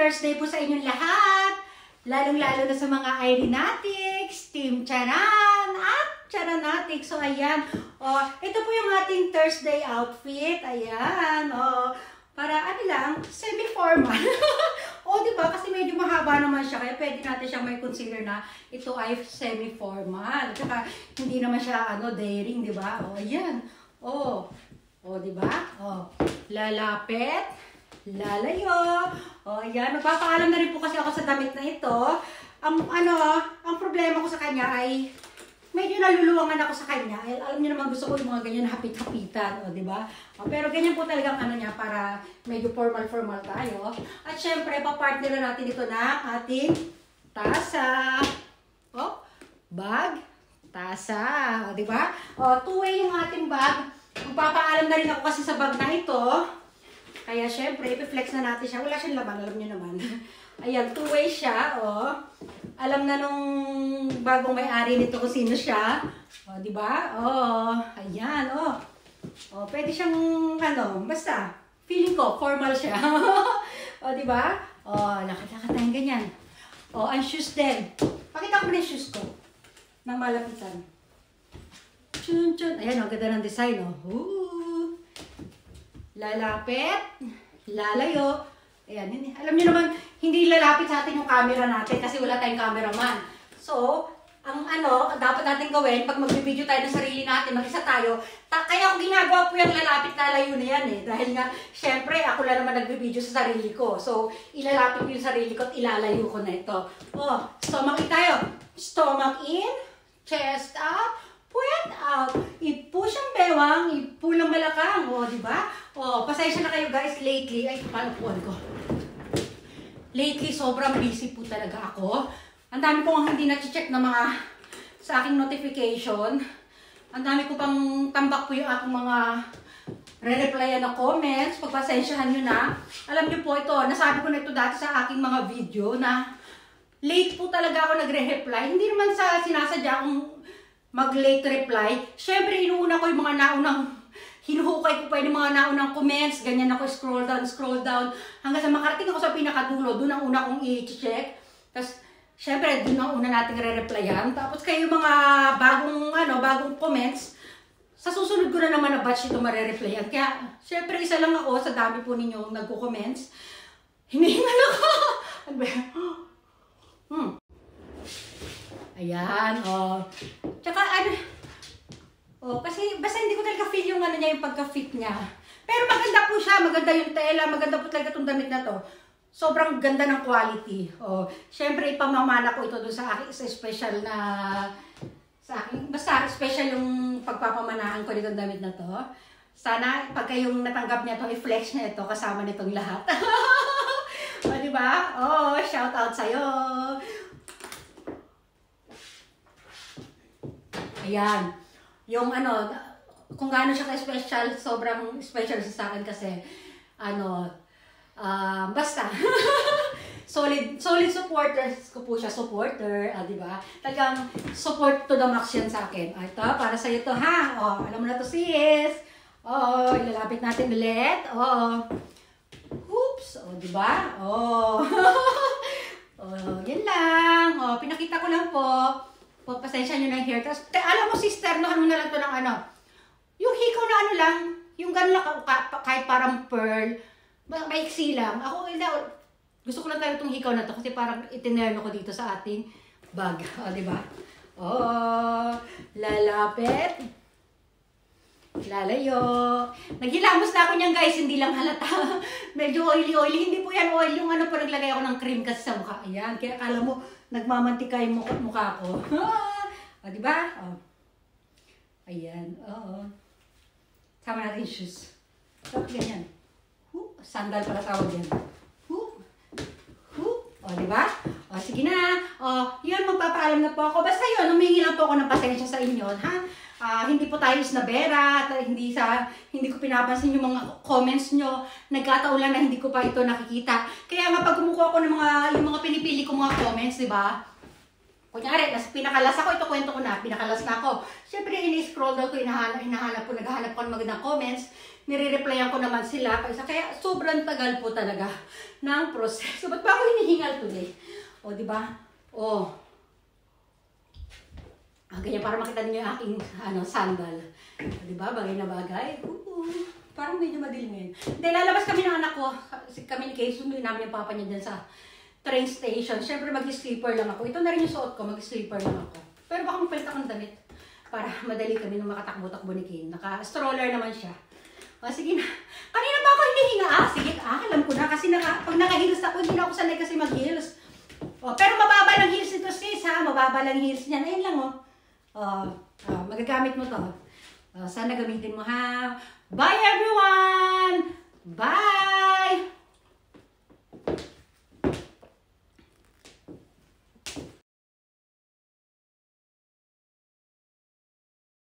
Thursday po sa inyong lahat. Lalong-lalo na sa mga Irenatics, Team Charan, at Charanatics. So, ayan. Oh, ito po yung ating Thursday outfit. Ayan. Oh, para ano lang, semi-formal. O, diba? Kasi medyo mahaba naman siya. Kaya pwede natin siyang may consider na ito ay semi-formal. At saka, hindi naman siya, daring, diba? O, ayan. O, diba? O, lalapit. Lalayo. O, ayan. Magpapaalam na rin po kasi ako sa damit na ito. Ang problema ko sa kanya ay medyo naluluwangan ako sa kanya. Alam niyo naman, gusto ko yung mga ganyan hapit-hapitan. O, diba? O, pero ganyan po talagang niya para medyo formal-formal tayo. At syempre, papartner na natin ito na ating tasa. O, bag. Tasa. O, diba? O, two-way yung ating bag. Magpapaalam na rin ako kasi sa bag na ito. Kaya syempre, ipiflex na natin siya. Wala siyang laman, alam niyo naman. Ayan, two-way siya, oh. Alam na nung bagong may-ari nito kung sino siya. Oh, di ba? Oh, ayan, oh. Oh, pwede siyang, basta, feeling ko, formal siya. Oh, di ba? Oh, lakad-lakad tayong ganyan. Oh, ang shoes din. Pakita ko na yung shoes ko. Nang malapitan. Chun-chun. Ayan, oh, ganda ng design, oh. Ooh. Lalapit, lalayo. Ayan, alam niyo naman, hindi lalapit sa atin yung camera natin kasi wala tayong cameraman. So, ang dapat natin gawin, pag mag-video tayo ng sarili natin, mag-isa tayo, kaya ako ginagawa po yung lalapit, lalayo na yan eh. Dahil nga, syempre, ako lang naman nag-video sa sarili ko. So, ilalapit ko yung sarili ko at ilalayo ko na ito. Oh, stomach in tayo. Stomach in, chest out, puwet out. I-push ang bewang, i-pull ang balakang. O, diba? O, pasensya na kayo guys. Lately, ay, paano puwan ko? Lately, sobrang busy po talaga ako. Ang dami ko hindi na-check na mga sa aking notification. Ang dami ko pang tambak po yung aking mga re-replyan na comments. Pagpasensyahan nyo na. Alam nyo po ito, nasabi ko na ito dati sa aking mga video na late po talaga ako nagre-reply. Hindi naman sa sinasadya kung mag-late reply. Siyempre, inuuna ko yung mga naunang, hinuhukay ko pa yung mga naunang comments. Ganyan ako, scroll down. Hanggang sa makarating ako sa pinakadulo, doon ang una kong i-check. Tapos, siyempre, doon ang una nating re-replyan. Tapos, kayo mga bagong comments, sa susunod ko na naman na batch ito mare-replyan. Kaya, siyempre, isa lang ako sa dami po ninyong nagko-comments. Hinihingal ako. Ano ba? Ayan, oh. Tsaka kasi basta hindi ko talaga feel yung niya, yung pagka-fit niya. Pero maganda po siya, maganda yung tela, maganda po talaga itong damit na to. Sobrang ganda ng quality. Oh, syempre ipamamana ko ito doon sa akin, sa special na, sa akin, basta special yung pagpapamanahan ko nitong damit na to. Sana pagka yung natanggap niya to, i-flex niya ito kasama nitong lahat. O, diba? Oh, shout out sa'yo. Ayan. Yung kung gaano siya ka-special, sobrang special sa akin kasi, basta. solid supporters ko po siya, supporter, di ba? Talagang support to the max yan sa akin. Ito, para sa'yo to, ha? O, alam mo na to, sis. O, ilalapit natin ulit. O, oops, o, di ba? O, yan lang. O, pinakita ko lang po. Pasensya nyo na yung hair. Tapos, alam mo, sister, no, na lang to ng yung hikaw na lang, yung gano'n lang, kahit parang pearl, maiksi lang. Ako, gusto ko lang tayo itong hikaw na to kasi parang itinerno ko dito sa ating bag. O, diba? Oh, lalapit. Lalayo. Naghilamos na ako niyan, guys. Hindi lang halata. Medyo oily. Hindi po yan oil. Yung po, naglagay ako ng cream kasi sa mukha. Ayan. Kaya akala mo, nagmamantika yung mukha ko. O, diba? O. Ayan. Oo. Tama natin yung shoes. So, ganyan. Sandal pala tawag yan. O, diba? O, sige na. O, yun, magpapaalam na po ako. Basta yun, humingi lang po ako ng pasensya sa inyo, ha? Hindi po tayo isnabera, hindi ko pinapansin yung mga comments nyo. Nagkataon lang na hindi ko pa ito nakikita. Kaya nga pag kumukuha ko ng yung mga pinipili ko mga comments, di ba? Kunyari, pinakalas ako, ito kwento ko na, pinakalas na ako. Siyempre, ini-scroll down ko, hinahanap ko, naghahanap ko ng magandang comments, nire-replyan ko naman sila, kaya sobrang tagal po talaga ng proseso. Ba't ba ako hinihingal today? O, di ba? O, ganyan, para makita niyo yung aking sandal. Di ba? Bagay na bagay. Parang medyo madilim ngayon. Hindi, lalabas kami ng anak ko. Kami ni Kay, sunduin namin yung papa niya dyan sa train station. Siyempre, mag-sleeper lang ako. Ito na rin yung suot ko, mag-sleeper lang ako. Pero baka magpalit akong damit para madali kami nung makatakbo-takbo ni Kay. Naka-stroller naman siya. O, sige na. Kanina pa ako hinihinga. Sige, alam ko na. Kasi pag naka-heels ako, hindi na ako sanay kasi mag-heels. O, pero mababa lang heels ito, sis, ha? Mababa lang heels niyan. Ayun lang, magagamit mo to. Sana gamitin mo, ha? Bye, everyone! Bye!